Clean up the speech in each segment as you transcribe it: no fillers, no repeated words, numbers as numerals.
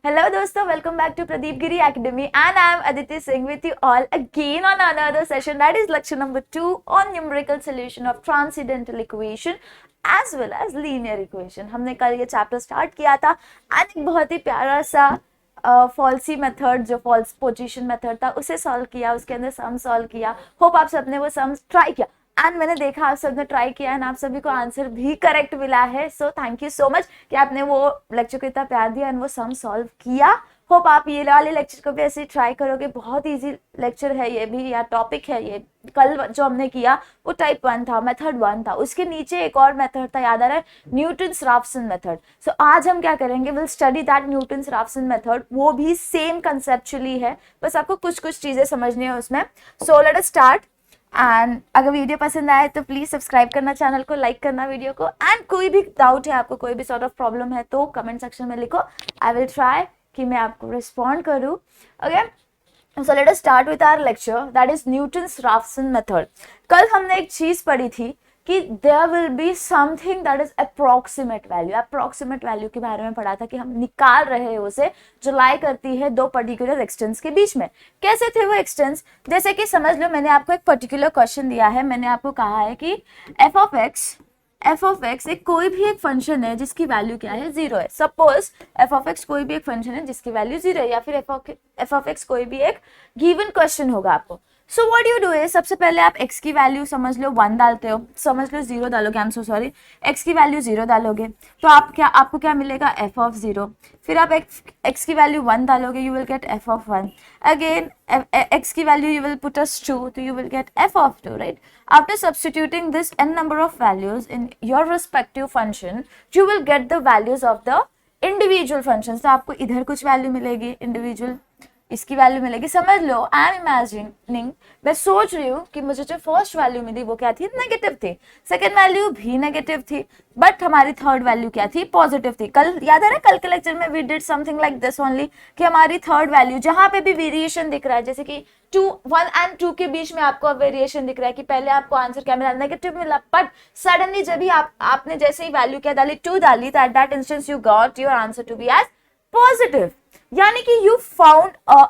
Hello दोस्तों, welcome back to Pradeep Giri Academy and I am Aditi Singh with you all again on another session, that is lecture number 2 on numerical solution of transcendental equation as well as linear equation। हमने कल ये chapter start किया था and एक बहुत ही प्यारा सा falsies method जो फॉल्स पोजीशन मेथड था उसे सॉल्व किया, उसके अंदर सम सॉल्व किया। होप आप सबने वो सम ट्राई किया एंड मैंने देखा आप सबने ट्राई किया एंड आप सभी को आंसर भी करेक्ट मिला है। So thank you so much कि आपने वो लेक्चर को इतना प्यार दिया एंड वो सम सॉल्व किया। होप आप ये वाले लेक्चर को भी ऐसे ट्राई करोगे। बहुत इजी लेक्चर है ये भी, या टॉपिक है ये। कल जो हमने किया वो टाइप 1 था, मेथड 1 था, उसके नीचे एक और मेथड था, याद आ रहा है, न्यूटन्स राफसन मेथड। सो आज हम क्या करेंगे, will study that Newton's Raphson method. वो भी सेम कंसेप्चुअली है, बस आपको कुछ कुछ चीजें समझनी है उसमें। सो लेट अस स्टार्ट। एंड अगर वीडियो पसंद आए तो प्लीज सब्सक्राइब करना चैनल को, लाइक करना वीडियो को। एंड कोई भी डाउट है आपको, कोई भी सॉर्ट ऑफ प्रॉब्लम है तो कमेंट सेक्शन में लिखो, आई विल ट्राई कि मैं आपको रिस्पॉन्ड करूँ। Okay, so let us start with our lecture, that is Newton's Raphson method. कल हमने एक चीज पढ़ी थी कि there will be something that is approximate value. Approximate value के बारे में पढ़ा था कि हम निकाल रहे हैं उसे जो लाई करती है दो पर्टिकुलर एक्सटेंस के बीच में। कैसे थे वो एक्सटेंस, जैसे कि समझ लो मैंने आपको एक पर्टिकुलर क्वेश्चन दिया है। मैंने आपको कहा है कि एफ ऑफ एक्स एक कोई भी एक फंक्शन है जिसकी वैल्यू क्या है, 0 है। सपोज एफ ऑफ एक्स कोई भी एक फंक्शन है जिसकी वैल्यू 0 है, या फिर एफ ऑफ एक्स कोई भी एक गिवन क्वेश्चन होगा आपको। सो व्हाट यू डू है, सबसे पहले आप x की वैल्यू समझ लो 1 डालते हो, समझ लो 0 डालोगे, आई एम सो सॉरी, x की वैल्यू 0 डालोगे तो आपको क्या मिलेगा, f ऑफ 0। फिर आप x की वैल्यू 1 डालोगे, you will gate f of 1। Again x की वैल्यू यू विल पुट अस 2, तो you will gate f of 2, right. After substituting this n number of values in your respective function, you will get the values of the individual functions। तो आपको इधर कुछ value मिलेगी individual, इसकी value मिलेगी। समझ लो I am imagining, मैं सोच रही हूँ कि मुझे जो फर्स्ट वैल्यू मिली वो क्या थी, नेगेटिव थी, सेकंड वैल्यू भी नेगेटिव थी, बट हमारी थर्ड वैल्यू क्या थी, पॉजिटिव थी। कल याद आ रहा है, कल के लेक्चर में we did something like this only, कि हमारी थर्ड वैल्यू जहां पे भी वेरिएशन दिख रहा है, जैसे कि 1 and 2 के बीच में आपको वेरिएशन दिख रहा है कि पहले आपको आंसर क्या मिला, नेगेटिव मिला, बट सडनली जब भी आपने जैसे ही वैल्यू क्या डाली, 2 डाली, तो at that instance you got your answer to be as positive. यानी कि यू फाउंड अ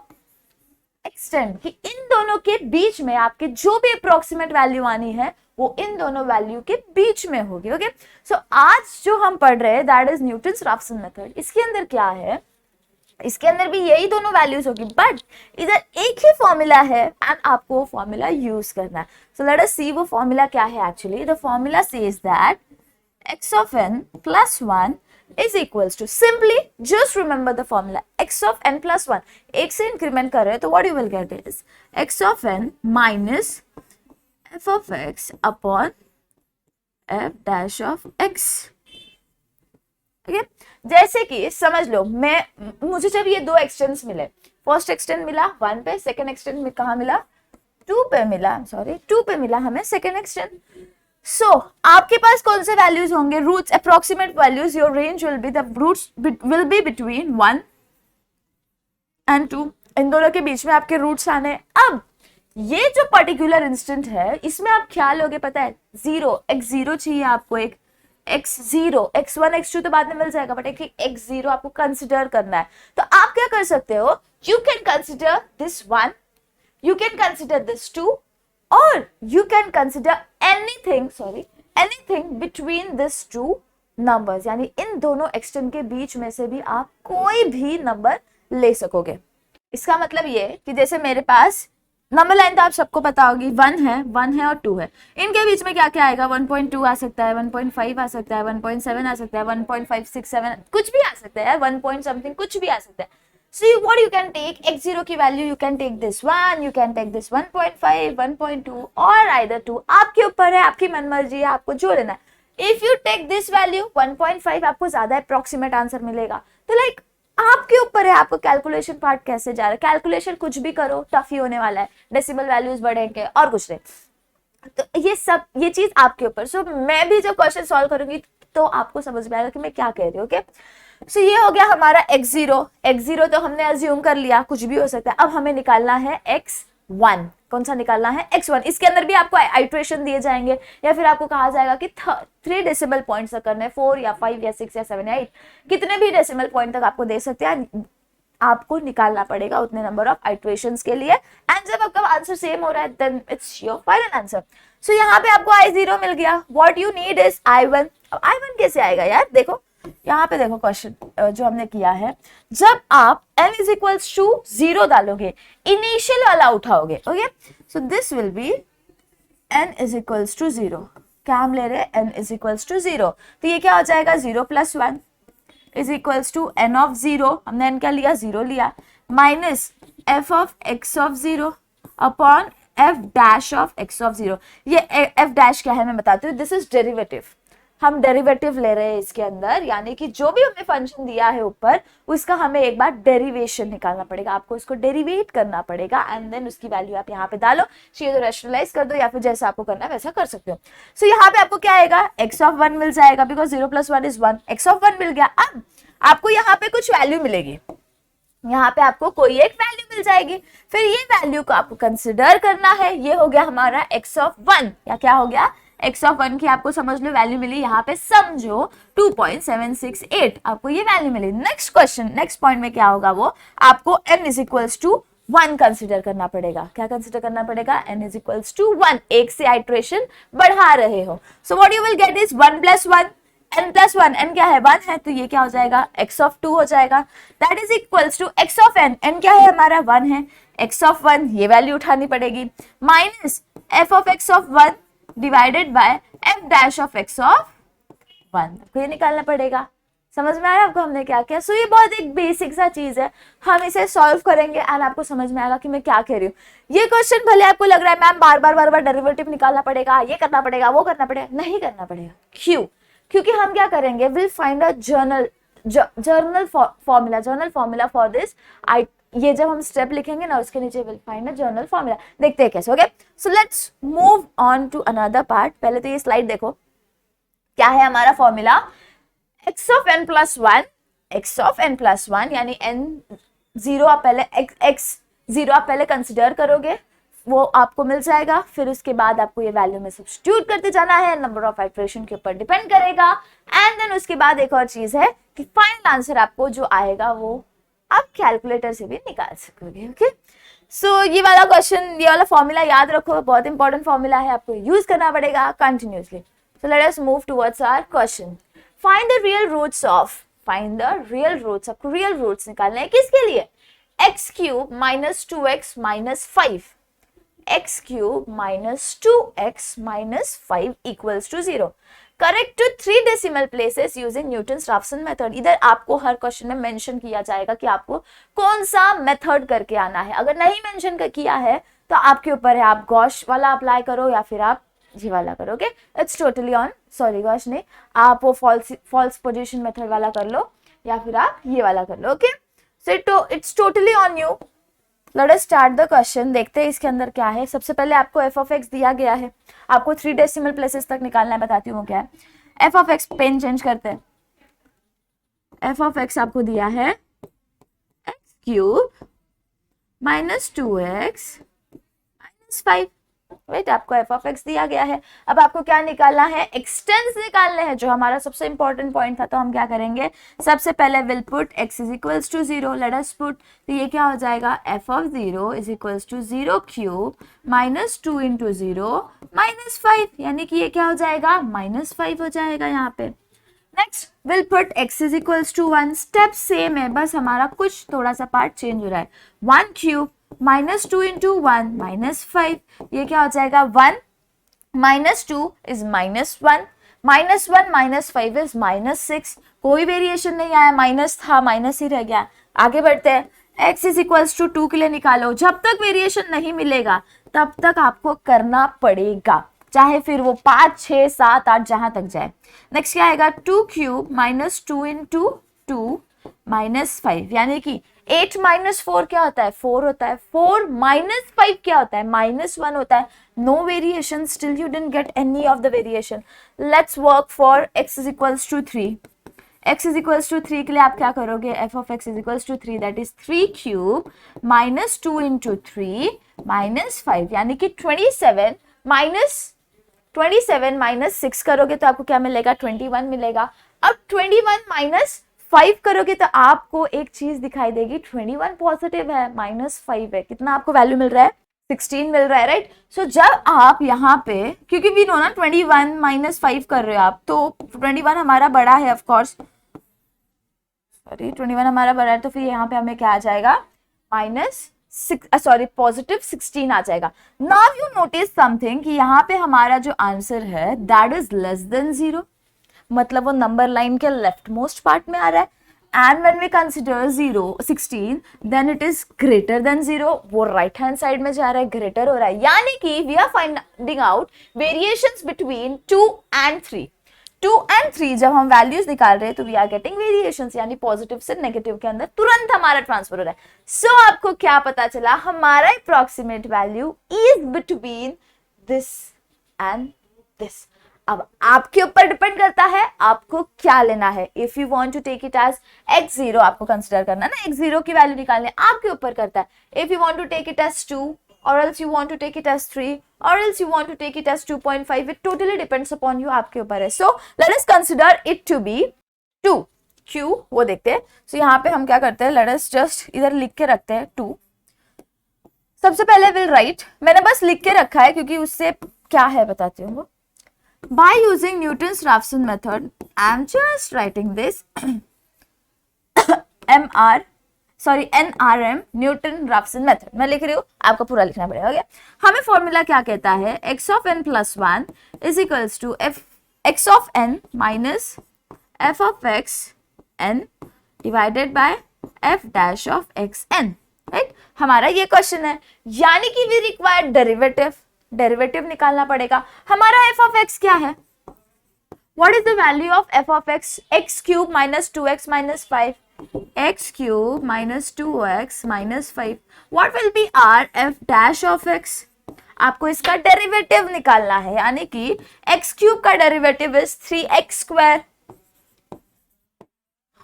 एक्सटेंट कि इन दोनों के बीच में आपके जो भी अप्रोक्सीमेट वैल्यू आनी है वो इन दोनों वैल्यू के बीच में होगी। ओके, सो आज जो हम पढ़ रहे हैं that is Newton's Raphson method. इसके अंदर क्या है, इसके अंदर भी यही दोनों वैल्यूज होगी, बट इधर एक ही फॉर्मूला है एंड आपको वो फॉर्मूला यूज करना है। सो लेट अस सी वो फॉर्मूला क्या है। Actually the formula says that x of n plus 1 is equals to, simply just remember the formula, x of n plus 1, एक से इंक्रीमेंट कर रहे हैं तो what you will get is x of n minus f of x upon f dash of x। okay? जैसे कि समझ लो मुझे जब ये दो एक्सटेंस मिले, फर्स्ट एक्सटेंट मिला 1 पे, सेकेंड एक्सटेंट में कहाँ मिला, 2 पे मिला, सॉरी 2 पे मिला हमें सेकेंड एक्सटेंट। सो आपके पास कौन से वैल्यूज होंगे, roots, approximate values, your range will be, the roots will be between 1 and 2, इन दोनों के बीच में आपके रूट्स आने। अब ये जो पर्टिकुलर इंस्टेंट है इसमें आप क्या लोगे पता है, 0, x0 चाहिए आपको, एक x0, x1 x2 तो बाद में मिल जाएगा, बट एक x0 आपको कंसिडर करना है। तो आप क्या कर सकते हो, you can consider this 1, you can consider this 2, or you can consider anything between these two numbers। यानी इन दोनों एक्सटेंट के बीच में से भी आप कोई भी नंबर ले सकोगे। इसका मतलब ये कि जैसे मेरे पास नंबर लाइन तो आप सबको पता होगी, 1 है और 2 है, इनके बीच में क्या क्या आएगा, 1.2 आ सकता है, 1.5 आ सकता है, 1.7 आ सकता है, 1.567 कुछ भी आ सकता है, 1 point something कुछ भी आ सकता है। So what you can take, x0 की value you can take this 1, you can take this 1.5, 1.2 और either 2, आपके ऊपर है, आपकी मनमर्जी है, आपको जो लेना है। If you take this value 1.5 आपको ज्यादा अप्रोक्सीमेट आंसर मिलेगा, तो लाइक आपके ऊपर है, आपको कैलकुलेशन पार्ट कैसे जा रहा है, कैलकुलेशन कुछ भी करो टफ ही होने वाला है, डेसिमल वैल्यूज बढ़ेंगे और कुछ नहीं, तो ये चीज आपके ऊपर। सो मैं भी जब क्वेश्चन सॉल्व करूंगी तो आपको समझ में आएगा कि मैं क्या कह रही हूँ। ओके, सो ये हो गया हमारा x0 तो हमने अज्यूम कर लिया, कुछ भी हो सकता है। अब हमें निकालना है x1, कौन सा निकालना है, x1। इसके अंदर भी आपको आइट्रेशन दिए जाएंगे, या फिर आपको कहा जाएगा कि 3 डेसिमल पॉइंट्स तक करना है, 4 या 5 या 6 या 7 या 8, कितने भी डेसिमल पॉइंट तक आपको दे सकते हैं। आपको निकालना पड़ेगा उतने नंबर ऑफ आइट्रेशंस के लिए, एंड जब आपका आंसर सेम हो रहा है then it's your final answer. So यहाँ पे आपको I0 मिल गया, what you need is I1। अब I1 कैसे आएगा यार, देखो यहाँ पे देखो क्वेश्चन जो हमने किया है, जब आप n इज इक्वल्स टू 0 डालोगे, इनिशियल वाला उठाओगे, okay, so this will be n is equals to 0। क्या हम ले रहे हैं, n इज इक्वल्स टू 0, तो ये क्या हो जाएगा 0 + 1 is equals to n of 0, हमने n क्या लिया 0 लिया, minus f of x of 0 upon f dash of x of 0। ये f डैश क्या है मैं बताती हूँ, दिस इज डेरिवेटिव, हम डेरिवेटिव ले रहे हैं इसके अंदर, यानी कि जो भी हमने फंक्शन दिया है ऊपर उसका हमें एक बार डेरिवेशन निकालना पड़ेगा, आपको उसको डेरिवेट करना पड़ेगा एंड देन उसकी वैल्यू आप यहाँ पे डालो, चाहिए तो रेशनलाइज कर दो या फिर जैसा आपको करना है वैसा कर सकते हो। सो यहाँ पे आपको क्या आएगा, x ऑफ 1 मिल जाएगा, बिकॉज 0 + 1 इज 1, x ऑफ 1 मिल गया। अब आपको यहाँ पे कुछ वैल्यू मिलेगी, यहाँ पे आपको कोई एक वैल्यू मिल जाएगी, फिर ये वैल्यू को आपको कंसिडर करना है, ये हो गया हमारा x ऑफ 1, या क्या हो गया x ऑफ 1 की आपको समझ लो वैल्यू मिली, यहाँ पे समझो 2.768 आपको ये वैल्यू मिली। नेक्स्ट क्वेश्चन, नेक्स्ट पॉइंट में क्या होगा, वो आपको n is equals to 1 consider करना पड़ेगा। क्या कंसिडर करना पड़ेगा, n इज इक्वल्स टू 1, एक से आइट्रेशन बढ़ा रहे हो। सो what you will gate is 1 + 1, n + 1, n क्या है 1 है, तो ये क्या हो जाएगा x ऑफ 2 हो जाएगा, that is equals to x of n, n क्या है हमारा 1 है, x ऑफ 1 ये वैल्यू उठानी पड़ेगी, minus f of x of 1 divided by f dash of x of 1, आपको ये निकालना पड़ेगा। समझ में आया आपको हमने क्या किया। सो ये बहुत एक बेसिक सा चीज है, हम इसे सॉल्व करेंगे एंड आपको समझ में आएगा कि मैं क्या कह रही हूँ। ये क्वेश्चन भले आपको लग रहा है मैम बार बार डेरिवेटिव निकालना पड़ेगा, ये करना पड़ेगा, वो करना पड़ेगा, नहीं करना पड़ेगा। क्यों, क्योंकि हम क्या करेंगे, will find a general formula for this. ये जब हम स्टेप लिखेंगे ना उसके नीचे will find a general formula, देखते हैं कैसे। Okay, so let's move on to another part. पहले तो ये स्लाइड देखो, क्या है हमारा formula, x of n + 1, x of n + 1 यानी n0 आप पहले x0 आप पहले कंसिडर करोगे, वो आपको मिल जाएगा, फिर उसके बाद आपको ये वैल्यू में सब्स्टिट्यूट करते जाना है, नंबर ऑफ आइट्रेशन के ऊपर डिपेंड करेगा, एंड देन उसके बाद एक और चीज है कि फाइनल आंसर आपको जो आएगा वो आप कैलकुलेटर से भी निकाल सकोगे। ओके, सो ये वाला क्वेश्चन, ये वाला फॉर्मूला याद रखो, बहुत इंपॉर्टेंट फॉर्मूला है, आपको यूज करना पड़ेगा continuously. So let us move towards our question. Find the real roots of, आपको रियल रूट्स निकालने हैं किसके लिए, x³ - 2x - 5, x³ - 2x - 5 equals to 0. Correct to 3 decimal places using Newton's Raphson method. इधर आपको हर क्वेश्चन में मेंशन किया जाएगा कि आपको कौन सा मेथड करके आना है। अगर नहीं मेंशन किया है तो आपके ऊपर है, आप गॉश वाला अप्लाई करो या फिर आप जी वाला करोगे, it's totally on, sorry gosh नहीं, आप वो फॉल्स पोजीशन मेथड वाला कर लो या फिर आप ये वाला कर लो। Okay, so it's totally on you. Let us start the question, देखते हैं इसके अंदर क्या है। सबसे पहले आपको f ऑफ x दिया गया है, आपको 3 डेसिमल प्लेसेस तक निकालना है, बताती हूँ वो क्या है। f of x, pen change करते हैं, f ऑफ x आपको दिया है x³ - 2x - 5, राइट, आपको f ऑफ x दिया गया है। अब आपको क्या निकालना है, एक्सटेंस निकालने हैं, जो हमारा सबसे इंपॉर्टेंट पॉइंट था। तो हम क्या करेंगे, सबसे पहले will put x is equals to 0, let us put, तो ये क्या हो जाएगा, f of 0 is equals to 0³ - 2 × 0 - 5, यानी कि ये क्या हो जाएगा, -5 हो जाएगा यहाँ पे। Next will put x is equals to 1, step same है, बस हमारा कुछ थोड़ा सा पार्ट चेंज हो रहा है। 1³ - 2 × 1 - 5, ये क्या हो जाएगा, 1 - 2 इज -1, -1 - 5 इज -6, कोई वेरिएशन नहीं आया, माइनस था माइनस ही रह गया। आगे बढ़ते हैं, x इज इक्वल्स टू 2 के लिए निकालो, जब तक वेरिएशन नहीं मिलेगा तब तक आपको करना पड़ेगा, चाहे फिर वो 5, 6, 7, 8 जहां तक जाए। नेक्स्ट क्या आएगा, 2³ - 2 × 2 - 5, यानी कि 8 - 4 क्या होता है, 4 होता है, 4 - 5 क्या होता है, -1 होता है। No variation, still you didn't get any of the variation. Let's work for x is equals to 3, x is equals to 3 के लिए आप क्या करोगे, f of x is equals to 3, that is 3³ - 2 × 3 - 5, यानी कि 27 - 6 करोगे तो आपको क्या मिलेगा, 21 मिलेगा। अब 21 - 5 करोगे तो आपको एक चीज दिखाई देगी, 21 पॉजिटिव है, -5 है, कितना आपको वैल्यू मिल रहा है, 16 मिल रहा है, राइट। सो जब आप यहाँ पे, क्योंकि भी नो ना 21 -5 कर रहे हो आप, तो 21 हमारा बड़ा है ऑफकोर्स, सॉरी 21 हमारा बड़ा है, तो फिर यहाँ पे हमें क्या आ जाएगा, पॉजिटिव 16 आ जाएगा। नाउ यू नोटिस समथिंग कि यहाँ पे हमारा जो आंसर है दैट इज लेस देन 0, मतलब वो नंबर लाइन के लेफ्ट मोस्ट पार्ट में आ रहा है। And when we consider 16 then it is greater than 0, वो राइट हैंड साइड में जा रहा है, ग्रेटर हो रहा है, यानी कि we are finding out variations between 2 and 3। 2 and 3 जब हम वैल्यूज निकाल रहे हैं तो वी आर गेटिंग वेरिएशंस, यानी पॉजिटिव से नेगेटिव के अंदर तुरंत हमारा ट्रांसफर हो रहा है। सो आपको क्या पता चला, हमारा approximate value is between this and this. अब आपके ऊपर डिपेंड करता है आपको क्या लेना है। If you want to take it as x0, आपको कंसिडर करना ना, x0 की वैल्यू निकालने, आपके ऊपर करता है। If you want to take it as 2 or else you want to take it as 3 or else you want to take it as 2.5, it totally depends upon you, आपके ऊपर है। So let us consider it to be 2, क्यों वो देखते हैं। so यहाँ पे हम क्या करते हैं, let us just इधर लिख के रखते हैं 2। सबसे पहले we'll write, मैंने बस लिख के रखा है क्योंकि उससे क्या है बताती हूँ। By using Newton's Raphson method, I'm just writing this NRM Newton Raphson method मैं लिख रही हूँ, आपको पूरा लिखना पड़ेगा। okay? हमें फॉर्मूला क्या कहता है, x of n plus 1 is equals to x of n minus f of x n divided by f dash of x n, right. हमारा ये क्वेश्चन है, यानी कि वी रिक्वायर डेरिवेटिव निकालना पड़ेगा। हमारा f of x क्या है, what is the value of f of x, x cube minus 2x minus 5, x cube minus 2x minus 5, what will be our f dash of x। आपको इसका derivative निकालना है, यानी कि x क्यूब का derivative is 3x square.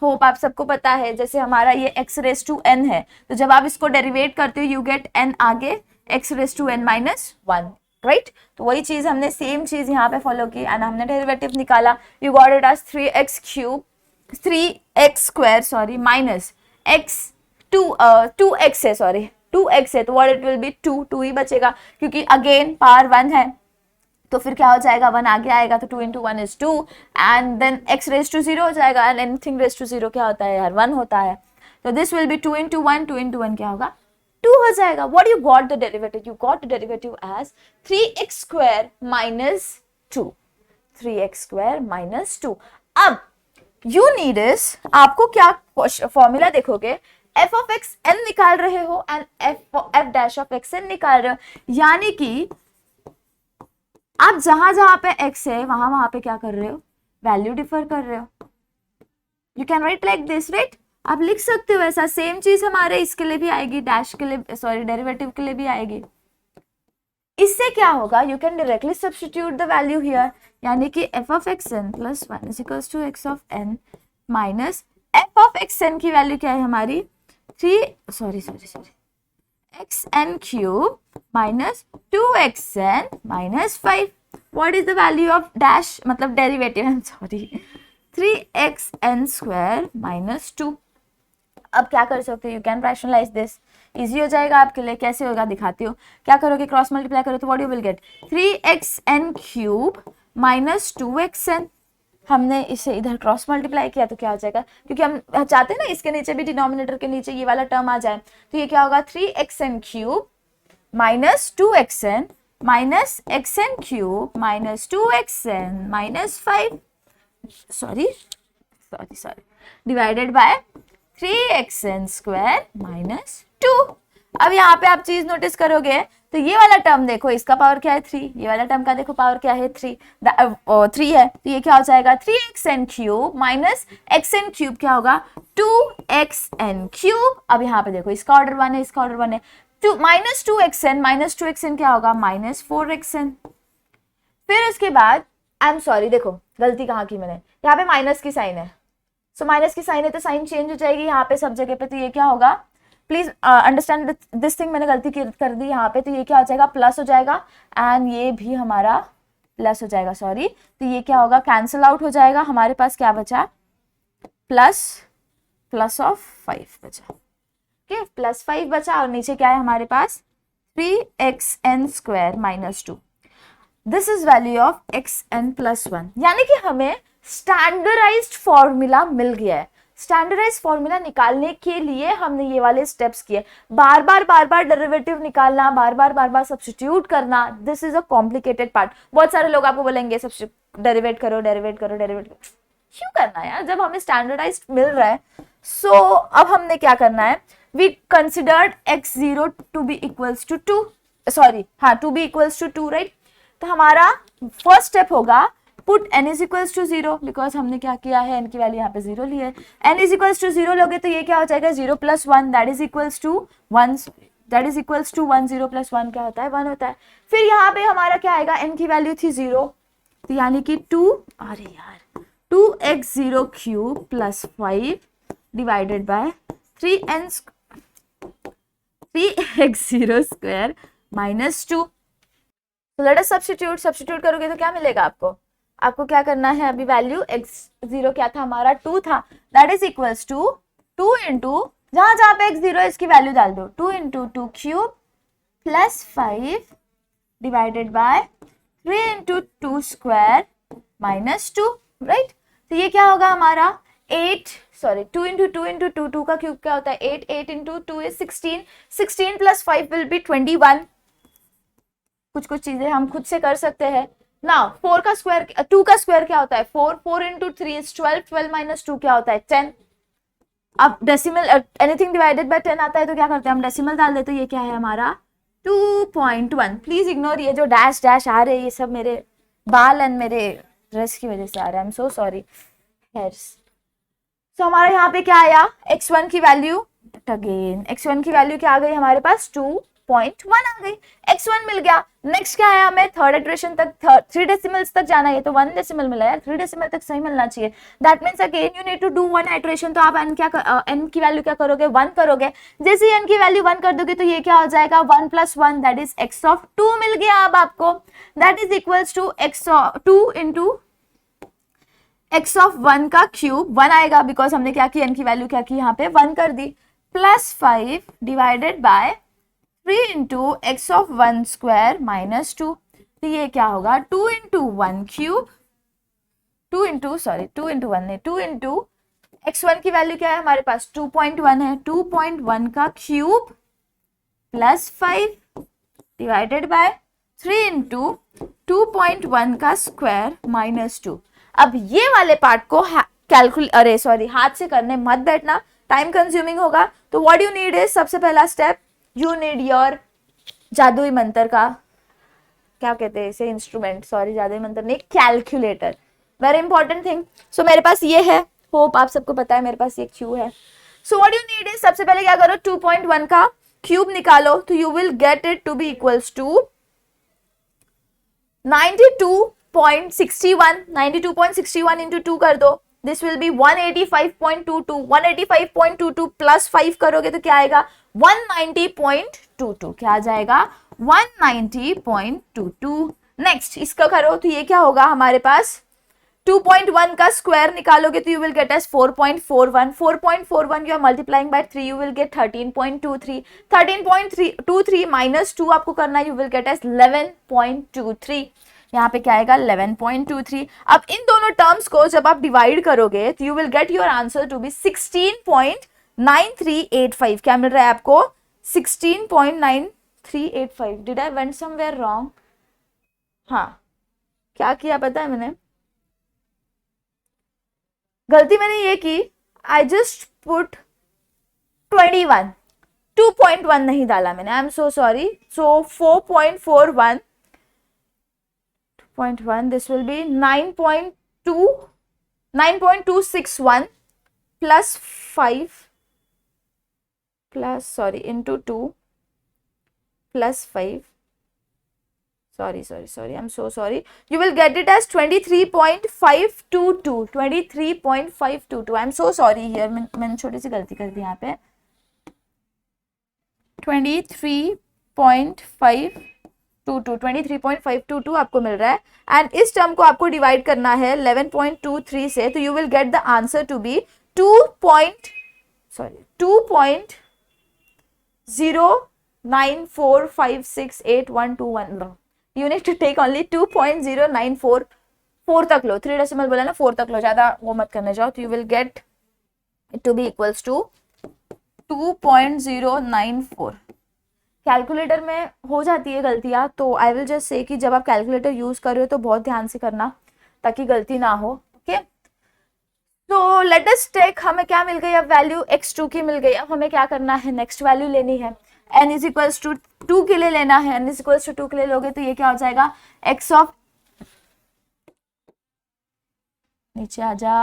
Hope आप सबको पता है, जैसे हमारा ये x रेस टू n है, तो जब आप इसको डेरिवेट करते हो यू गेट n आगे x raise to n minus 1, right. तो वही चीज हमने सेम चीज यहाँ पे फॉलो की एंड हमने डेरिवेटिव निकाला, you got it as 3x cube 3x square sorry minus x 2x है, सॉरी 2x है, तो व्हाट इट विल बी 2 ही बचेगा, क्योंकि अगेन पावर 1 है, तो फिर क्या हो जाएगा, 1 आगे आएगा, तो 2 into 1 is 2 and then x raise to 0 हो जाएगा, एंड एनीथिंग रेज टू 0 क्या होता है यार, 1 होता है। तो दिस विल बी 2 into 1 क्या होगा, 2 हो जाएगा। What you got the derivative, you got the derivative as 3x square minus 2, 3x square minus 2। अब यू नीड इज, आपको क्या फॉर्मूला देखोगे, f of x n निकाल रहे हो and f dash of x n निकाल रहे हो, यानी कि आप जहां पे x है वहां पे क्या कर रहे हो, वैल्यू डिफर कर रहे हो। You can write like this, right, आप लिख सकते हो ऐसा। सेम चीज हमारे इसके लिए भी आएगी, डैश के लिए, सॉरी डेरिवेटिव के लिए भी आएगी। इससे क्या होगा, you can directly substitute the value here, यानी कि f of x n plus 1 is equals to x of n minus f of x n की वैल्यू क्या है हमारी, x n cube minus 2x n minus 5। What is the value of dash, मतलब derivative, I am sorry, 3x n square minus 2। अब क्या कर सकते हो, you can rationalise this, easy हो जाएगा आपके लिए। कैसे होगा दिखाती हूँ, क्या करोगे, क्रॉस मल्टीप्लाई करो तो what you will gate 3xn cube minus 2xn। हमने इसे इधर क्रॉस मल्टीप्लाई किया तो क्या हो जाएगा, क्योंकि हम चाहते हैं ना इसके नीचे भी डिनोमिनेटर के नीचे ये वाला टर्म आ जाए, तो ये क्या होगा 3xn cube minus 2xn minus xn cube minus 2xn minus 5 sorry divided by 3xn square minus 2। अब यहाँ पे आप चीज नोटिस करोगे तो ये वाला टर्म देखो, इसका पावर क्या है 3, ये वाला टर्म का देखो पावर क्या है 3 है, तो ये क्या हो जाएगा 3xn cube minus xn cube क्या होगा 2xn क्यूब। अब यहाँ पे देखो इसका ऑर्डर 1 है, इसका ऑर्डर 1 है, माइनस 2xn क्या होगा माइनस 4xn। फिर उसके बाद आई एम सॉरी, देखो गलती कहाँ की मैंने, यहाँ पे माइनस की साइन है, सो माइनस की साइन है तो साइन चेंज हो जाएगी यहाँ पे सब जगह पे, तो ये क्या होगा, प्लीज अंडरस्टैंड दिस थिंग, मैंने गलती कर दी यहाँ पे, तो ये क्या हो जाएगा प्लस हो जाएगा एंड ये भी हमारा प्लस हो जाएगा, सॉरी, तो ये क्या होगा कैंसिल आउट हो जाएगा, हमारे पास क्या बचा प्लस प्लस ऑफ 5 बचा, ओके, प्लस 5 बचा और नीचे क्या है हमारे पास 3xn² minus 2। This is value of xn plus 1, यानी कि हमें स्टैंडर्डाइज्ड फॉर्मूला मिल गया है। स्टैंडर्डाइज्ड फॉर्मूला निकालने के लिए हमने ये वाले स्टेप्स किए, बार बार डेरिवेटिव निकालना, बार बार सब्स्टिट्यूट करना, this is a complicated part. बहुत सारे लोग आपको बोलेंगे डेरिवेट करो, क्यों करना है यार जब हमें स्टैंडर्डाइज्ड मिल रहा है। सो अब हमने क्या करना है, we considered x0 to be equals to 2, sorry हाँ to be equals to 2, right. तो हमारा फर्स्ट स्टेप होगा put n is equals to 0, because हमने क्या किया है n की वैल्यू यहाँ पे 0 ली है। n इज इक्वल्स टू 0 लोगे तो ये क्या हो जाएगा 0 plus 1 that is equals to 1, that is equals to 1, 0 plus 1 क्या होता है 1 होता है। फिर यहाँ पे हमारा क्या आएगा, n की वैल्यू थी 0, तो यानी कि 2x0 cube plus 5 divided bye 3x0² minus 2। तो लेट अस सब्स्टिट्यूट करोगे तो क्या मिलेगा आपको क्या करना है, अभी वैल्यू x0 क्या था हमारा 2 था, that is equals to 2 into जहां पे x0 इसकी वैल्यू डाल दो, 2 into 2 cube plus 5 divided by 3 into 2² minus 2, right. तो ये क्या होगा हमारा 2 इंटू 2 का क्यूब क्या होता है 8 into 2 is 16 plus 5 will be 21। कुछ चीजें हम खुद से कर सकते हैं ना। 2 का स्क्वायर क्या होता है 4 इंटू 3 इज 12 माइनस 2 क्या होता है 10। अब डेसिमल एनीथिंग डिवाइडेड बाय 10 आता है तो क्या करते हैं हम डेसिमल डाल देते, तो ये क्या है हमारा 2.1। प्लीज इग्नोर ये जो डैश आ रहे हैं, ये सब मेरे बाल एंड मेरे ड्रेस की वजह से आ रहा है, I am so sorry here's. So हमारा यहाँ पे क्या आया x1 की वैल्यू, अगेन x1 की वैल्यू क्या आ गई हमारे पास 2.1 आ गई, x1 मिल गया। नेक्स्ट क्या है हमें थर्ड इटरेशन तक 3 डेसिमल्स तक जाना है, तो 1 डेसिमल मिला यार, 3 डेसिमल तक सही मिलना चाहिए। That means again you need to do 1 iteration. तो आप n की वैल्यू क्या करोगे 1 करोगे, जैसे ही n की वैल्यू 1 कर दोगे तो ये क्या हो जाएगा 1 plus 1 that is x of 2 मिल गया अब आपको, that is equals to x of 2 into x of 1 का क्यूब 1 आएगा, बिकॉज हमने क्या की n की वैल्यू क्या की यहाँ पे 1 कर दी, plus 5 divided by 3 into x of 1² minus 2। तो ये क्या होगा 2 इंटू 1 क्यूब 2 इंटू x1 की वैल्यू क्या है हमारे पास 2.1 है, 2.1 का cube plus 5 divided by 3 into 2.1 का स्क्वायर माइनस 2। अब ये वाले पार्ट को हाथ से करने मत बैठना, टाइम कंज्यूमिंग होगा। तो व्हाट यू नीड इज, सबसे पहला स्टेप यू नीड योर जादुई मंत्र का क्या कहते हैं इसे इंस्ट्रूमेंट, सॉरी जादुई मंत्र नहीं, कैलकुलेटर, वेरी इंपॉर्टेंट थिंग। सो मेरे पास ये है, होप आप सबको पता है मेरे पास ये क्यू है। So what you need is, सबसे पहले क्या करो 2.1 का क्यूब निकालो, तो you will get it to be equals to 92.61 into 2 कर दो, दिस विल बी 185.22 प्लस 5 करोगे तो क्या आएगा 190.22, क्या आ जाएगा 190.22। नेक्स्ट इसका करो तो ये क्या होगा हमारे पास 2.1 का स्क्वायर निकालोगे तो you will get as 4.41 you are multiplying by 3 you will get 13.23 minus 2 आपको करना है, यू विल गेट एस 11.23, यहाँ पे क्या आएगा 11.23। अब इन दोनों टर्म्स को जब आप डिवाइड करोगे तो you will get your answer to be 16.9385। क्या मिल रहा है आपको 16.9385। Did I went somewhere wrong? हाँ, क्या किया पता है मैंने, गलती मैंने ये की, आई जस्ट पुट 21, 2.1 नहीं डाला मैंने, आई am so sorry. So 4.41 this will be 9.261 plus 5 plus into 2 plus 5, sorry, I'm so sorry, you will get it as 23.522, I'm so sorry here, मैंने छोटी सी गलती कर दी यहाँ पे, 23.522 आपको मिल रहा है। एंड इस टर्म को आपको डिवाइड करना है 11.23 से, तो you will get the answer to be sorry 2.0945681211. You need to take only 2.094. 4 तक लो, 3 डेसिमल बोला ना, 4 तक लो, ज्यादा वो मत करने जाओ. तो you will get it to be equals to 2.094. Calculator में हो जाती है गलतियां, तो आई विल जस्ट से कि जब आप कैलकुलेटर यूज कर रहे हो तो बहुत ध्यान से करना ताकि गलती ना हो. ओके, तो लेट अस टेक, हमें क्या मिल गई, अब वैल्यू x2 की मिल गई. अब हमें क्या करना है, नेक्स्ट वैल्यू लेनी है. n इज इक्वल्स टू 2 के लिए लेना है. n इज इक्वल्स टू 2 के लिए लोगे तो ये क्या हो जाएगा, x ऑफ, नीचे आ जा,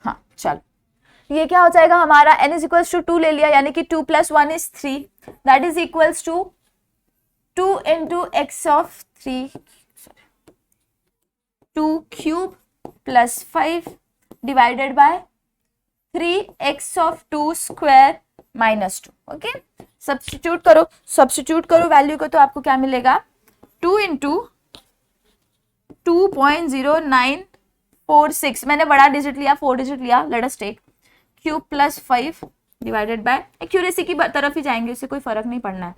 हाँ चल, ये क्या हो जाएगा हमारा, n इज इक्वल्स टू 2 ले लिया, यानी कि 2 + 1 = 3, that is equals to 2 × x of 3, 2 cube plus 5 divided by 3x of 2 square minus 2. Okay, substitute करो वैल्यू को, तो आपको क्या मिलेगा, 2 × 2.0946, मैंने बड़ा डिजिट लिया, 4 डिजिट लिया, let us take cube plus 5 divided by, accuracy की तरफ ही जाएंगे, उससे कोई फर्क नहीं पड़ना है,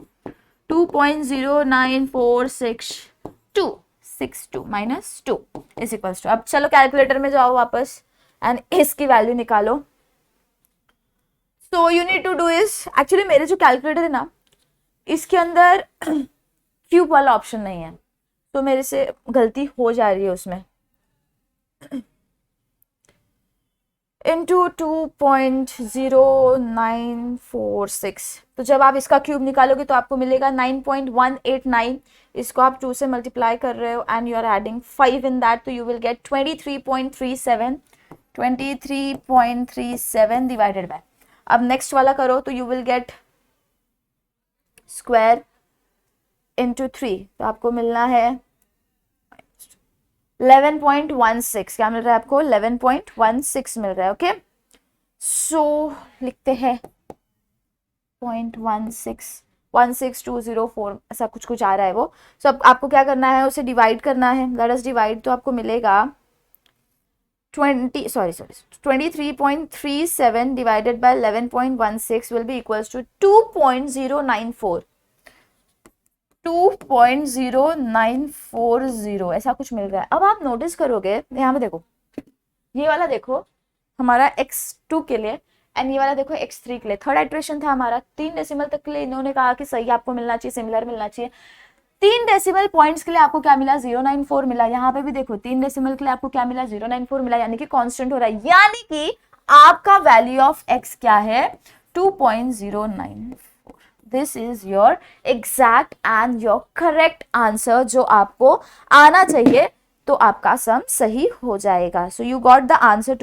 2.09462 माइनस 2 इज इक्वल्स टू. अब चलो कैलकुलेटर में जाओ वापस एंड इसकी वैल्यू निकालो. So you need to do is, actually मेरे जो कैलकुलेटर है ना, इसके अंदर क्यूब वाला ऑप्शन नहीं है, तो मेरे से गलती हो जा रही है उसमें. इंटू 2.0946, तो जब आप इसका क्यूब निकालोगे तो आपको मिलेगा 9.189. इसको आप 2 से मल्टीप्लाई कर रहे हो and you are adding 5 in that, तो you will get 23.37 divided by. अब नेक्स्ट वाला करो तो you will get square into 3, तो आपको मिलना है 11.16. क्या मिल रहा है आपको, 11.16 मिल रहा है. ओके, सो लिखते हैं 0.16 ऐसा कुछ आ रहा है वो. सो अब आपको क्या करना है, उसे डिवाइड करना है. लेट अस डिवाइड, तो आपको मिलेगा 23.37 divided by 11.16 will be equals to 2.094, 2.0940 ऐसा कुछ मिल रहा है. अब आप नोटिस करोगे यहाँ पे, देखो ये वाला देखो हमारा x2 के लिए एंड ये वाला देखो x3 के लिए. थर्ड इटरेशन था हमारा, 3 डेसिमल तक के लिए इन्होंने कहा कि सही आपको मिलना चाहिए, सिमिलर मिलना चाहिए. 3 डेसिमल पॉइंट्स के लिए आपको क्या मिला, 094 मिला. यहाँ पे भी देखो 3 डेसिमल के लिए आपको क्या मिला, 094 मिला, यानी कि कांस्टेंट हो रहा है, यानी कि आपका वैल्यू ऑफ x क्या है, 2.094. This is your exact and your correct answer, जो आपको आना चाहिए, तो आपका सम सही हो जाएगा. So you got the answer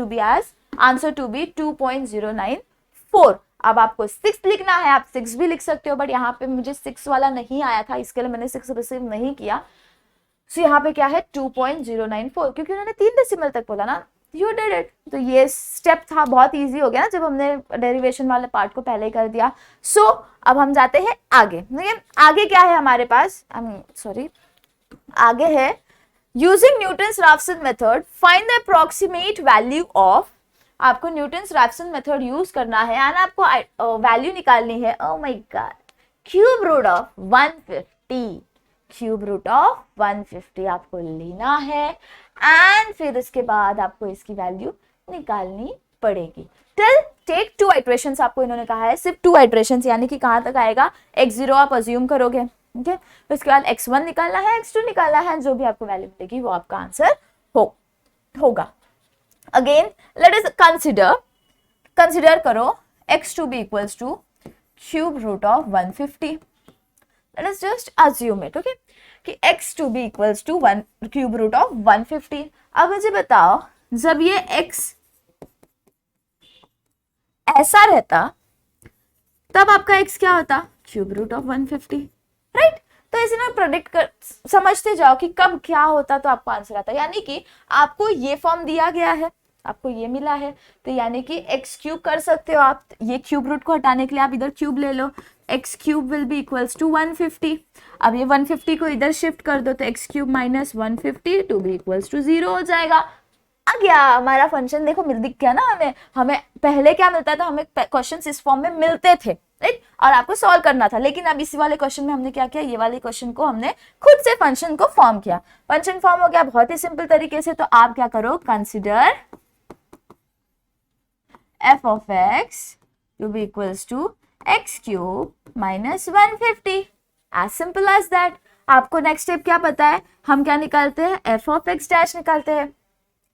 to be 2.094. अब आपको 6 लिखना है, आप 6 भी लिख सकते हो, बट यहाँ पे मुझे 6 वाला नहीं आया था, इसके लिए मैंने 6 रिसीव नहीं किया. सो यहाँ पे क्या है 2.094, क्योंकि उन्होंने 3 डेसिमल तक बोला ना, यू डिड इट. तो ये स्टेप था, बहुत इजी हो गया ना जब हमने डेरिवेशन वाले पार्ट को पहले कर दिया. सो अब हम जाते हैं आगे. आगे क्या है हमारे पास, आगे है using Newton's Raphson method find the approximate value of. आपको न्यूटन्स रैफसन मेथड यूज करना है एंड आपको वैल्यू निकालनी है. Oh my god, cube root of 150, cube root of 150 आपको लेना है एंड फिर उसके बाद आपको इसकी वैल्यू निकालनी पड़ेगी. टिल टेक 2 इटरेशंस आपको इन्होंने कहा है, सिर्फ 2 इटरेशंस, यानी कि कहां तक आएगा, x0 आप अज्यूम करोगे. ठीक है, उसके बाद x1 निकालना है, x2 निकालना है, जो भी आपको वैल्यू मिलेगी वो आपका आंसर होगा. अगेन लेट अस कंसिडर करो x2 be equals to cube root of 150. Let us just assume it, okay, कि x2 be equals to 1 cube root of 150. अब मुझे बताओ, जब ये x ऐसा रहता तब आपका x क्या होता, क्यूब रूट ऑफ 150, राइट. तो इसे ना प्रेडिक्ट कर समझते जाओ कि कब क्या होता तो आपको आंसर आता. यानी कि आपको ये फॉर्म दिया गया है, आपको ये मिला है, तो यानी कि x क्यूब कर सकते हो आप. ये क्यूब रूट को हटाने के लिए आप इधर क्यूब ले लो, x cube will be equals to 150. अब ये 150 को इधर शिफ्ट कर दो तो x cube minus 150 to be equals to 0 हो जाएगा. आ गया हमारा फंक्शन, देखो मिल दिख गया ना हमें। हमें पहले क्या मिलता था, हमें क्वेश्चंस इस फॉर्म में मिलते थे, राइट, और आपको सॉल्व करना था। लेकिन अब इसी वाले क्वेश्चन में हमने क्या किया, ये वाले क्वेश्चन को हमने खुद से फंक्शन को फॉर्म किया। फंक्शन फॉर्म हो गया बहुत ही सिंपल तरीके से। तो आप क्या करो, consider f of x to be equals to x cube minus 150, as simple as that। आपको नेक्स्ट स्टेप क्या पता है, हम क्या निकालते हैं, f of x डैश निकालते हैं।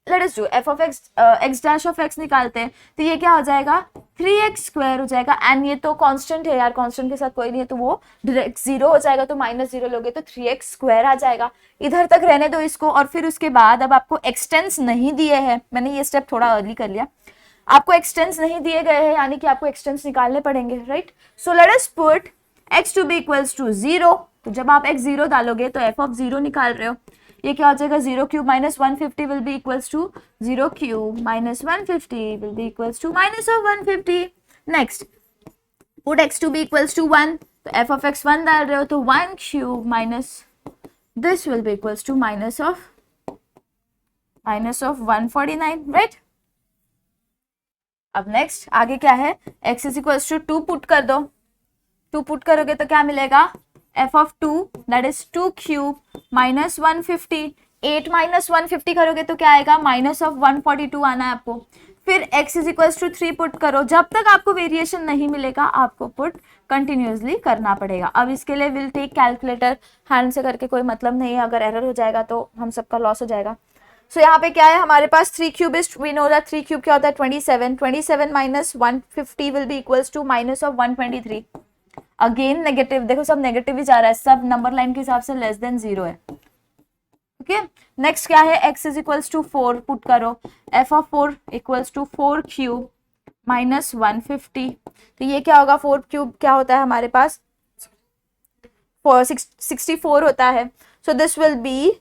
Let us do f of x x dash of x निकालते हैं, तो ये क्या हो जाएगा 3x स्क्वायर हो जाएगा। एंड ये तो कांस्टेंट है यार, कांस्टेंट के साथ कोई नहीं है तो वो डायरेक्ट जीरो हो जाएगा, तो माइनस जीरो लोगे तो 3x स्क्वायर आ जाएगा। इधर तक रहने दो इसको। और फिर उसके बाद अब आपको एक्सटेंस नहीं दिए हैं, मैंने ये स्टेप थोड़ा अर्ली कर लिया, आपको एक्सटेंस नहीं दिए गए हैं, यानी कि आपको एक्सटेंस निकालने पड़ेंगे, right. So let us put x to be equals to 0। तो जब आप x 0 डालोगे तो f ऑफ 0 निकाल रहे हो, ये क्या हो जाएगा 0 cube minus 150 will be equals to 0 cube minus 150 will be equals to minus of 150। Next put x to be equals to 1, तो f ऑफ x 1 डाल रहे हो तो 1 cube minus this will be equals to minus of 149, right. अब next आगे क्या है, x is equals to 2 put कर दो, 2 पुट करोगे तो क्या मिलेगा, f of 2 that is 2 cube minus 150, 8 minus 150 करोगे तो क्या आएगा, माइनस ऑफ 142 आना है आपको। फिर x is equals to 3 put करो, जब तक आपको वेरिएशन नहीं मिलेगा आपको पुट कंटिन्यूसली करना पड़ेगा। अब इसके लिए विल टेक कैलकुलेटर, हैंड से करके कोई मतलब नहीं है, अगर एरर हो जाएगा तो हम सबका लॉस हो जाएगा। सो यहाँ पे क्या है हमारे पास 3 cube is, we know that 3 cube क्या होता है 27, 27 minus 150 will be equals to minus of 123। Again negative, देखो सब नेगेटिव ही जा रहा है, सब नंबर लाइन के हिसाब से लेस देन 0 है, ओके। नेक्स्ट क्या है, x is equals to 4 put करो, f of 4 equals to 4 cube minus 150। तो ये क्या होगा, 4 क्यूब क्या होता है हमारे पास 64 होता है। सो दिस विल बी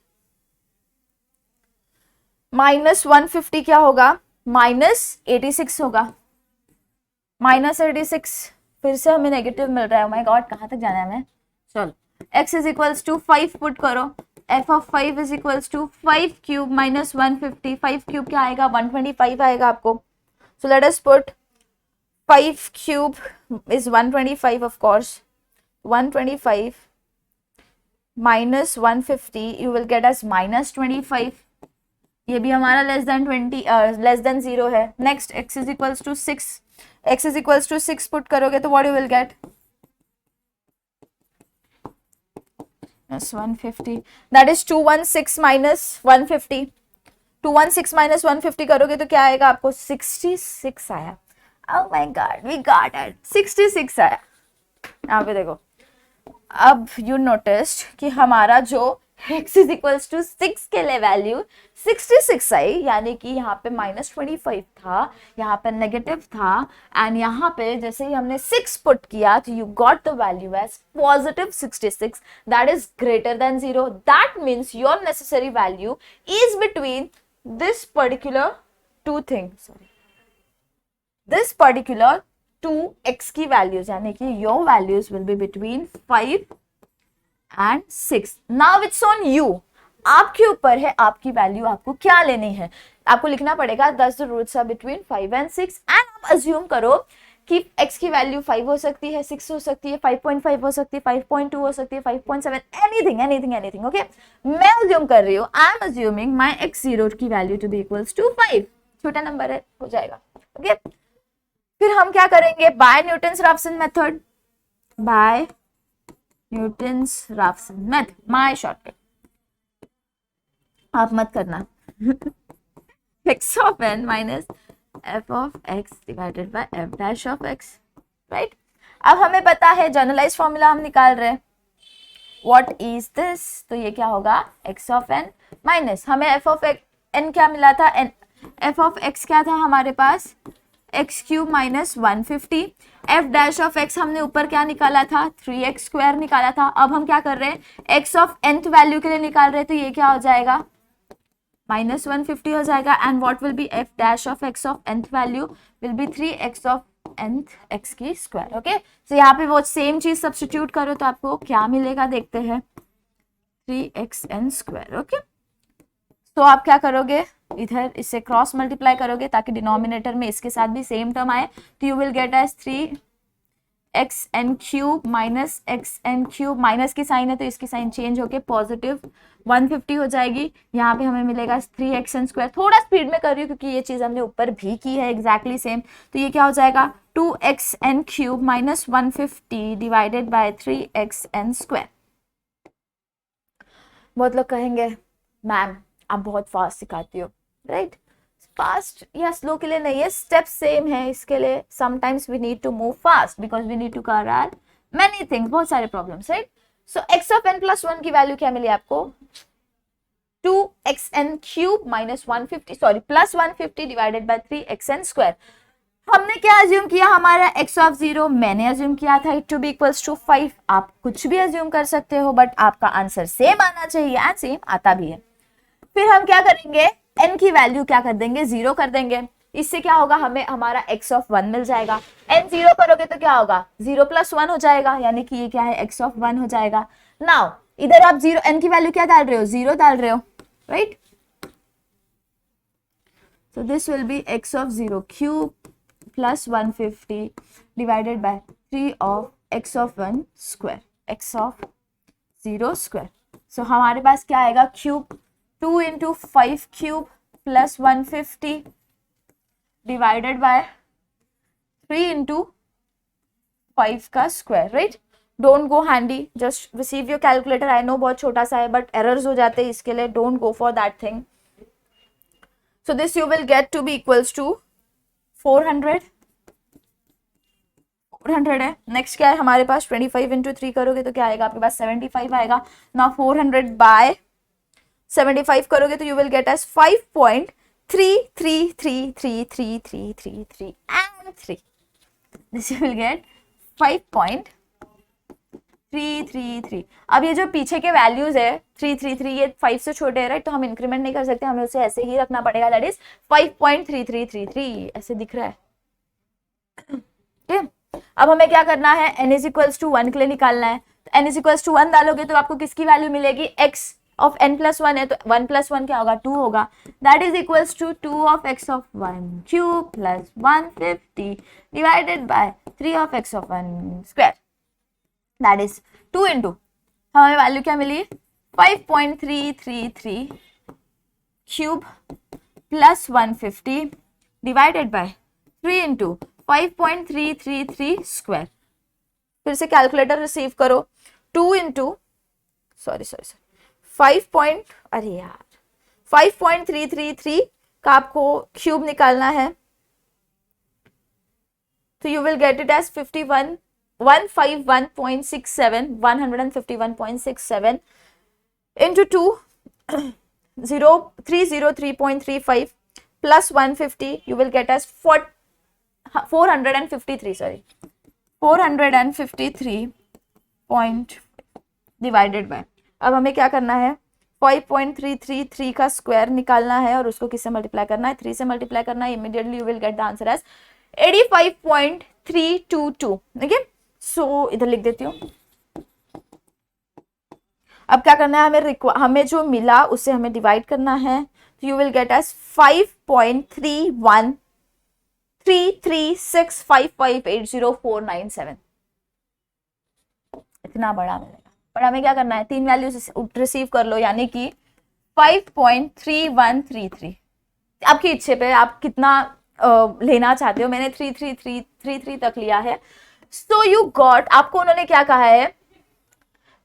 माइनस 150 क्या होगा, माइनस 86 होगा, माइनस 86। फिर से हमें नेगेटिव मिल रहा है, माय गॉड कहाँ तक जाना है हमें। चलो x is equals to 5 put करो, f of 5 is equals to 5 cube minus 150, 5 cube क्या आएगा 125 आएगा आपको। So let us put 5 cube is 125 of course, 125 minus 150 you will get us minus 25, ये भी हमारा लेस देन 0 है। Next x is equals to 6, x is equals to 6 put करोगे तो what you will gate, 150 that is 216 minus 150, 216 minus 150 करोगे तो क्या आएगा आपको 66 आया। Oh my god we got it, 66 आया। यहाँ पे देखो, अब यू नोटिस्ड कि हमारा जो x इज इक्वल्स टू 6 के लिए वैल्यू 66 आई, यानी कि यहाँ पे माइनस 25 था, यहाँ पे नेगेटिव था, एंड यहाँ पे जैसे ही हमने 6 पुट किया तो you got the value as positive 66, that is greater than 0। That means your necessary value is between this particular two things, this particular 2x की वैल्यूज, यानी कि your values will be between 5 and 6। Now it's on you, आपके ऊपर है आपकी value आपको क्या लेनी है। आपको लिखना पड़ेगा 10 roots are between 5 and 6 and आप अज्यूम करो कि x की वैल्यू 5 हो सकती है, 6 हो सकती है, 5.5 हो सकती है, 5.2 हो सकती है, 5.7, एनीथिंग, ओके। मैं अज्यूम कर रही हूँ, I am assuming my x0 की value to be equals to 5, छोटा नंबर है, हो जाएगा, ओके। फिर हम क्या करेंगे, by Newton's Raphson method, by Newton's Raphson method, my shortcut, आप मत करना x of n minus f of x divided by f dash of x, right. अब हमें पता है जनरलाइज फॉर्मूला हम निकाल रहे हैं, व्हाट इज दिस, तो ये क्या होगा x ऑफ n माइनस, हमें f ऑफ n क्या मिला था, f ऑफ x क्या था हमारे पास x cube minus 150, f dash of x हमने ऊपर क्या निकाला था 3x स्क्वायर निकाला था। अब हम क्या कर रहे हैं x ऑफ nth वैल्यू के लिए निकाल रहे हैं, तो ये क्या हो जाएगा माइनस 150 हो जाएगा, and what will be f dash of x of nth value will be 3x of nth x की स्क्वायर, ओके। तो यहाँ पे वो सेम चीज सब्स्टिट्यूट करो तो आपको क्या मिलेगा देखते हैं, 3xn स्क्वायर, ओके। तो आप क्या करोगे, इधर इससे क्रॉस मल्टीप्लाई करोगे ताकि डिनोमिनेटर में इसके साथ भी सेम टर्म आए, तो you will get as 3xn³ minus xn³, minus की साइन है तो इसकी साइन चेंज होके पॉजिटिव 150 हो जाएगी। यहाँ पे हमें मिलेगा 3xn²। थोड़ा स्पीड में कर रही हूँ क्योंकि ये चीज हमने ऊपर भी की है एग्जैक्टली सेम। तो ये क्या हो जाएगा 2xn³ minus 150 divided by 3xn²। बहुत लोग कहेंगे मैम आप बहुत फास्ट सिखाती हो, राइट? फास्ट या स्लो के लिए नहीं है, स्टेप सेम है। इसके लिए sometimes we need to move fast because we need to cover many things, बहुत सारे problems, right? So x of n plus 1 की वैल्यू क्या मिली आपको, 2xn³ minus 150 sorry plus 150 divided by 3xn²। हमने क्या अज्यूम किया, हमारा x ऑफ 0 मैंने अज्यूम किया था it to be equals to 5। आप कुछ भी अज्यूम कर सकते हो बट आपका आंसर सेम आना चाहिए, एंड सेम आता भी है। फिर हम क्या करेंगे, n की वैल्यू क्या कर देंगे, 0 कर देंगे। इससे क्या होगा, हमें हमारा x ऑफ 1 मिल जाएगा। n 0 करोगे तो क्या होगा, 0 प्लस 1 हो जाएगा, यानी कि ये क्या है, x ऑफ 1 हो जाएगा। नाउ इधर आप 0 n की वैल्यू क्या डाल रहे हो, 0 डाल रहे हो, right? So this will B x of 0³ plus 150 divided by 3 of x of 1², x of 0²। सो हमारे पास क्या आएगा, cube 2 into 5³ plus 150 divided by 3 into 5 का square, right? Don't go handy, just receive your calculator. I know बहुत छोटा सा है but errors हो जाते हैं, इसके लिए don't go for that thing. So this you will get to be equals to 400 है। नेक्स्ट क्या है हमारे पास, 25 इंटू 3 करोगे तो क्या आएगा आपके पास, 75 आएगा ना। 400 बाय 75 करोगे तो you will get as 5.33333333 and 3। This you will get 5.333। अब ये जो पीछे के वैल्यूज है 333, ये 5 से छोटे है, राइट? तो हम इंक्रीमेंट नहीं कर सकते, हमें उसे ऐसे ही रखना पड़ेगा, दैट इज 5.3333 ऐसे दिख रहा है। ठीक, अब हमें क्या करना है, n इज इक्वल्स टू 1 के लिए निकालना है। तो n इज इक्वल्स टू 1 डालोगे तो आपको किसकी वैल्यू मिलेगी, x ऑफ n प्लस 1 है तो 1 प्लस 1 क्या होगा, 2 होगा। That is equals to 2 of x of 1³ plus 150 divided by 3 of x of 1²। That is 2 into हमें वैल्यू क्या मिली, 5.333³ प्लस 150 डिवाइडेड बाय 3 इंटू 5.333²। फिर से कैलकुलेटर रिसीव करो, 2 इंटू 5.333 का आपको क्यूब निकालना है तो you will get it as 151.67 into 2 303.35 plus 150 you will get as 453 point divided by, अब हमें क्या करना है, 5.333 का स्क्वायर निकालना है और उसको किससे मल्टीप्लाई करना है, 3 से मल्टीप्लाई करना है। Immediately you will get the answer as 85.322। ठीक है, सो इधर लिख देती हूँ। अब क्या करना है, हमें जो मिला उससे हमें डिवाइड करना है, तो यू विल गेट एज 5.313365580,497। इतना बड़ा मिलेगा, पर हमें क्या करना है, 3 वैल्यूज रिसीव कर लो, यानी कि 5.3133। आपकी इच्छे पे आप कितना लेना चाहते हो, मैंने 33333 तक लिया है। सो यू गॉट, आपको उन्होंने क्या कहा है,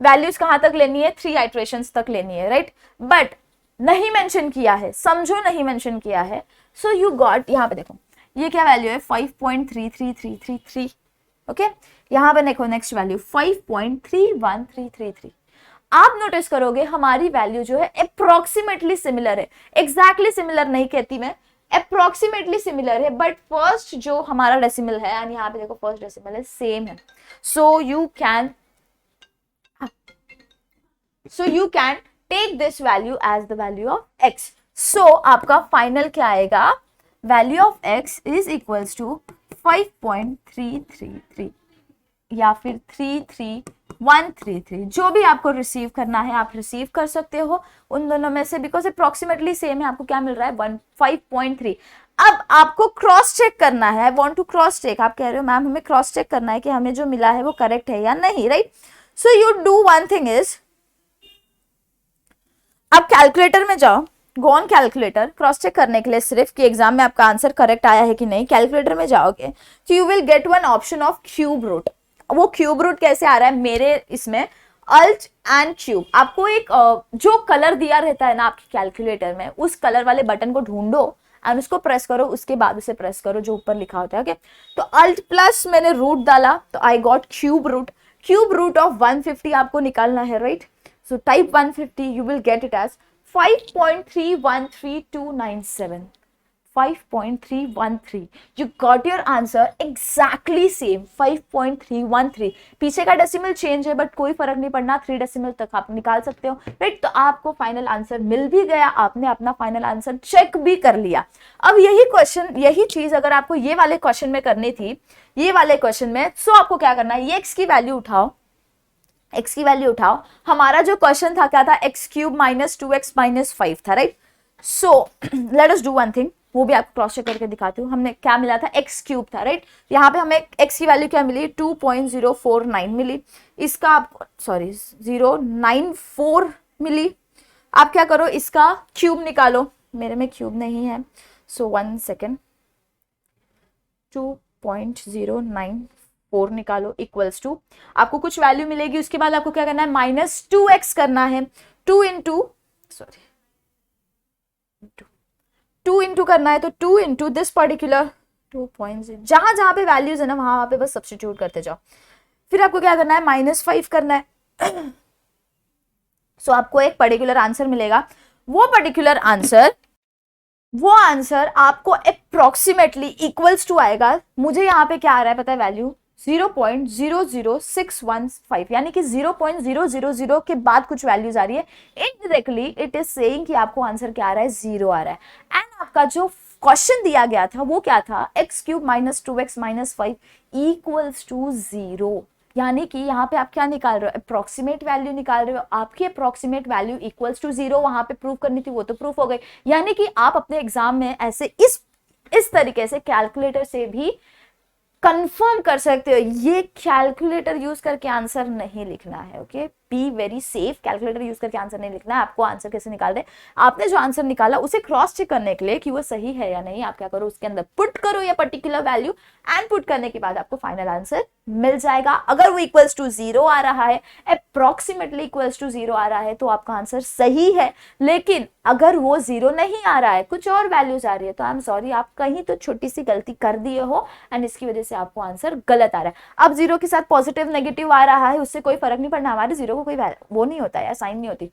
वैल्यूज कहां तक लेनी है, 3 आइट्रेशंस तक लेनी है, राइट? बट नहीं मेंशन किया है, समझो नहीं मेंशन किया है। सो यू गॉट, यहाँ पे देखो ये क्या वैल्यू है, 5.33333। ओके, यहाँ पे देखो नेक्स्ट वैल्यू 5.31333। आप नोटिस करोगे हमारी वैल्यू जो है अप्रोक्सीमेटली सिमिलर है, एग्जैक्टली सिमिलर नहीं कहती मैं, अप्रोक्सीमेटली सिमिलर है, बट फर्स्ट जो हमारा डेसिमल है, एंड यहाँ पे देखो फर्स्ट डेसिमल है, सेम है। So you can take this value as the value of x। So आपका फाइनल क्या आएगा, value of x is equals to 5.333। या फिर 33133, जो भी आपको रिसीव करना है आप रिसीव कर सकते हो उन दोनों में से, बिकॉज अप्रोक्सीमेटली सेम है। आपको क्या मिल रहा है 5.3। अब आपको क्रॉस चेक करना है, I want to cross check. आप कह रहे हो मैम हमें क्रॉस चेक करना है कि हमें जो मिला है वो करेक्ट है या नहीं, right? So you do one thing is, आप कैलकुलेटर में जाओ, go on calculator, cross check करने के लिए सिर्फ कि एग्जाम में आपका आंसर करेक्ट आया है कि नहीं। कैलकुलेटर में जाओगे तो you will get one option of cube root. वो क्यूब रूट कैसे आ रहा है मेरे इसमें, अल्ट एंड क्यूब। आपको एक जो कलर दिया रहता है ना आपकी कैलकुलेटर में, उस कलर वाले बटन को ढूंढो एंड उसको प्रेस करो, उसके बाद उसे प्रेस करो जो ऊपर लिखा होता है। ओके, तो अल्ट प्लस मैंने रूट डाला तो I got cube root. Cube root of 150 आपको निकालना है, right? So type 150, you will get it as 5.313297. 5.313. You got your answer exactly same, 5.313. पीछे का डेसिमल चेंज है बट कोई फर्क नहीं पड़ना, 3 डेसिमल तक आप निकाल सकते हो, राइट? तो आपको फाइनल आंसर मिल भी गया, आपने अपना फाइनल आंसर चेक भी कर लिया। अब यही क्वेश्चन, यही चीज अगर आपको ये वाले क्वेश्चन में करनी थी, ये वाले क्वेश्चन में, सो आपको क्या करना है, ये x की वैल्यू उठाओ, x की वैल्यू उठाओ। हमारा जो क्वेश्चन था क्या था, x cube minus 2x minus 5 था, right? So let us do one thing, वो भी आपको क्रॉस चेक करके दिखाती हूँ। हमने क्या मिला था, एक्स क्यूब था, राइट? यहाँ पे हमें x की वैल्यू क्या मिली, 2.049 मिली। इसका आप सॉरी 094 मिली। आप क्या करो, इसका क्यूब निकालो, मेरे में क्यूब नहीं है, सो 1 सेकेंड, 2.094 निकालो इक्वल्स टू, आपको कुछ वैल्यू मिलेगी। उसके बाद आपको क्या करना है, -2x करना है, 2 इंटू करना है, तो 2 इंटू दिस पर्टिकुलर 2.0, जहां जहां पे वैल्यूज है ना वहां पे बस सब्स्टिट्यूट करते जाओ। फिर आपको क्या करना है, -5 करना है। सो आपको एक पर्टिकुलर आंसर मिलेगा। वो पर्टिकुलर आंसर आपको अप्रोक्सीमेटली इक्वल्स टू आएगा, मुझे यहाँ पे क्या आ रहा है पता है वैल्यू, 0.00615, यानी कि 0.000 के बाद कुछ वैल्यूज आ रही है। इनडायरेक्टली इट इज सेइंग कि आपको आंसर क्या आ रहा है, 0 आ रहा है। एंड आपका जो क्वेश्चन दिया गया था वो क्या था, x cube minus 2x minus 5 equals to 0, यानी कि यहाँ पे आप क्या निकाल रहे हो, अप्रोक्सीमेट वैल्यू निकाल रहे हो। आपकी अप्रोक्सीमेट वैल्यू इक्वल्स टू 0 वहां पे प्रूव करनी थी, वो तो प्रूफ हो गई। यानी कि आप अपने एग्जाम में ऐसे इस तरीके से कैलकुलेटर से भी कंफर्म कर सकते हो। ये कैलकुलेटर यूज करके आंसर नहीं लिखना है, okay? Be very safe, calculator use करके आंसर नहीं लिखना है। आपको आंसर कैसे निकाल दे, आपने जो आंसर निकाला उसे क्रॉस चेक करने के लिए कि वो सही है या नहीं, आप क्या करो, उसके अंदर पुट करो या पर्टिकुलर वैल्यू, एंड पुट करने के बाद आपको फाइनल आंसर मिल जाएगा। अगर वो इक्वल्स टू 0 आ रहा है, अप्रोक्सीमेटली इक्वल्स टू 0 आ रहा है, तो आपका आंसर सही है। लेकिन अगर वो 0 नहीं आ रहा है, कुछ और वैल्यूज आ रही है, तो आई एम सॉरी, आप कहीं तो छोटी सी गलती कर दिए हो एंड इसकी वजह से आपको आंसर गलत आ रहा है। अब 0 के साथ पॉजिटिव नेगेटिव आ रहा है, उससे कोई फर्क नहीं पड़ना, हमारे 0 को कोई वो नहीं होता है, साइन नहीं होती।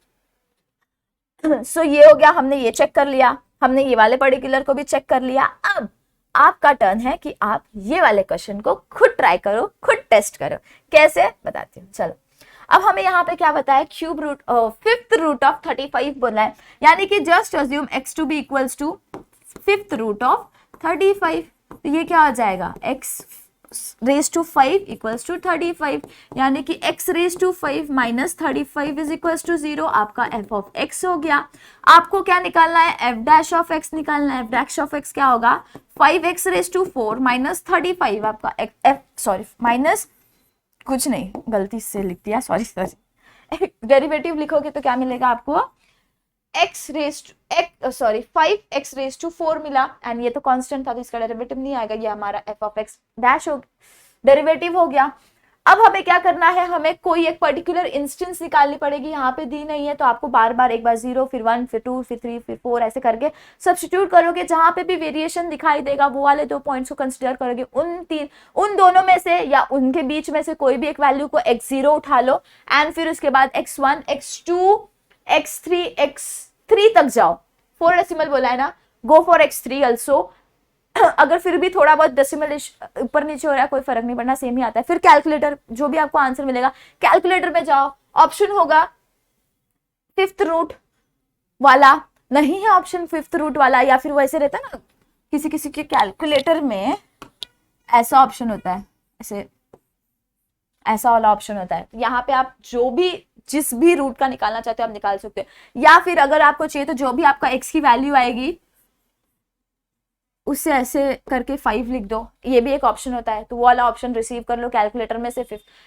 सो ये हो गया, हमने ये चेक कर लिया, हमने ये वाले पर्टिकुलर को भी चेक कर लिया। अब आपका टर्न है कि आप ये वाले क्वेश्चन को खुद ट्राई करो, खुद टेस्ट करो। कैसे बताती हूँ, चलो। अब हमें यहाँ पे क्या बताया, cube root, fifth root of 35 बोला है, यानी कि just assume x to be equals to fifth root of 35। तो ये क्या हो जाएगा, x raise to 5 equals to 35, यानी कि x raise to 5 minus 35 is equals to 0। आपका f ऑफ x हो गया। आपको क्या निकालना है, f डैश ऑफ x निकालना है। f डैश ऑफ x क्या होगा, 5x रेज टू 4 माइनस 35, आपका f सॉरी माइनस कुछ नहीं, गलती से लिख दिया, सॉरी। डेरिवेटिव लिखोगे तो क्या मिलेगा आपको, x raise to 5x raise to 4 मिला, एंड ये तो कांस्टेंट था तो इसका डेरिवेटिव नहीं आएगा, ये हमारा f ऑफ x डैश हो डेरिवेटिव हो गया। अब हमें क्या करना है, हमें कोई एक पर्टिकुलर इंस्टेंस निकालनी पड़ेगी। यहाँ पे दी नहीं है तो आपको बार बार, एक बार 0 फिर 1 फिर 2 फिर 3 फिर 4 ऐसे करके सब्स्टिट्यूट करोगे। जहां पे भी वेरिएशन दिखाई देगा वो वाले 2 पॉइंट्स को कंसीडर करोगे। उन दोनों में से या उनके बीच में से कोई भी एक वैल्यू को x0 उठा लो, एंड फिर उसके बाद x1 x2 x3 तक जाओ। 4 डेसिमल बोला है ना, गो फॉर x3 ऑल्सो। अगर फिर भी थोड़ा बहुत डेसिमल ऊपर नीचे हो रहा है, कोई फर्क नहीं पड़ना, सेम ही आता है। फिर कैलकुलेटर, जो भी आपको आंसर मिलेगा कैलकुलेटर में जाओ, ऑप्शन होगा फिफ्थ रूट वाला, नहीं है ऑप्शन फिफ्थ रूट वाला, या फिर वैसे रहता है ना, किसी किसी के कैलकुलेटर में ऐसा ऑप्शन होता है, ऐसे ऐसा वाला ऑप्शन होता है। यहाँ पे आप जो भी जिस भी रूट का निकालना चाहते हो आप निकाल सकते हो, या फिर अगर आपको चाहिए तो जो भी आपका x की वैल्यू आएगी उससे ऐसे करके 5 लिख दो, ये भी एक ऑप्शन होता है। तो वो वाला ऑप्शन रिसीव कर लो कैलकुलेटर में से,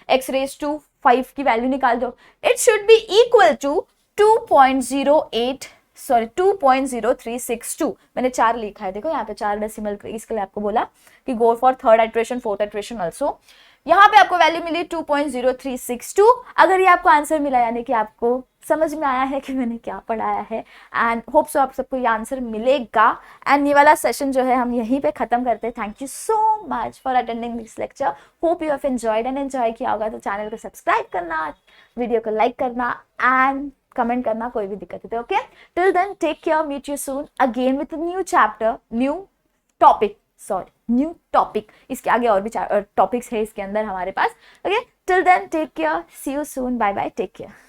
x⁻5 की वैल्यू निकाल दो। It should be equal to 2.0362। मैंने 4 लिखा है, देखो यहाँ पे 4 डेसिमल प्लेस के लिए आपको बोला कि go for third iteration, fourth iteration also. यहाँ पे आपको वैल्यू मिली 2.0362। अगर ये आपको आंसर मिला यानी कि आपको समझ में आया है कि मैंने क्या पढ़ाया है, एंड होप सो आप सबको ये आंसर मिलेगा। एंड ये वाला सेशन जो है हम यहीं पे खत्म करते हैं। Thank you so much for attending this lecture. Hope you have enjoyed, and enjoy किया होगा तो चैनल को सब्सक्राइब करना, वीडियो को लाइक करना एंड कमेंट करना, कोई भी दिक्कत है तो okay. Till then take care, meet you soon again with new chapter, new topic, new topic. इसके आगे और भी टॉपिक्स है इसके अंदर हमारे पास। Okay, till then take care, see you soon, bye bye, take care.